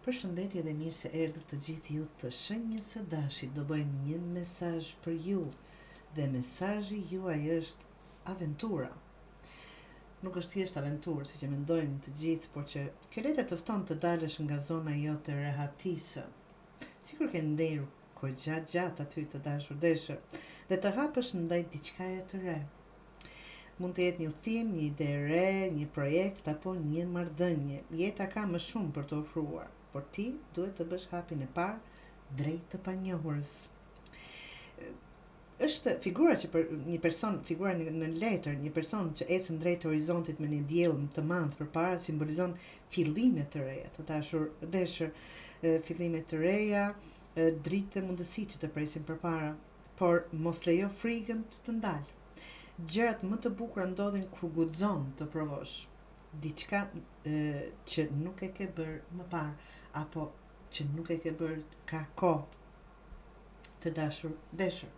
Përshëndetje dhe mirë se erdhët të gjithë ju të Shenjës së Dashit. Do bëjmë një mesazh për ju dhe mesazhi juaj është aventura. Nuk është thjesht aventurë, siç e mendojnë të gjithë, por që kjo letër të fton të dalësh nga zona jote e rehatisë. Sikur ke nderë kohë gjatë aty të dashur deshër dhe të hapësh ndaj diçkaje të re. Mund të jetë një udhtim, një ide e re, një projekt apo një marrëdhënie. Jeta ka më shumë për të ofruar, por ti duhet të bësh hapin e parë drejt të panjohurës. Është figura që për një person, figura në letër, një person që ecën drejt horizontit me një diell të madh përpara simbolizon fillime të reja, të dashur deshër, fillime të reja, dritë dhe mundësi që të presin përpara, por mos lejo frikën të ndalë. Gjërat më të bukura ndodhin kur guxon të provosh diçka që nuk e ke bërë më parë apo që nuk e ke bërë ka kohë, të dashur deshër.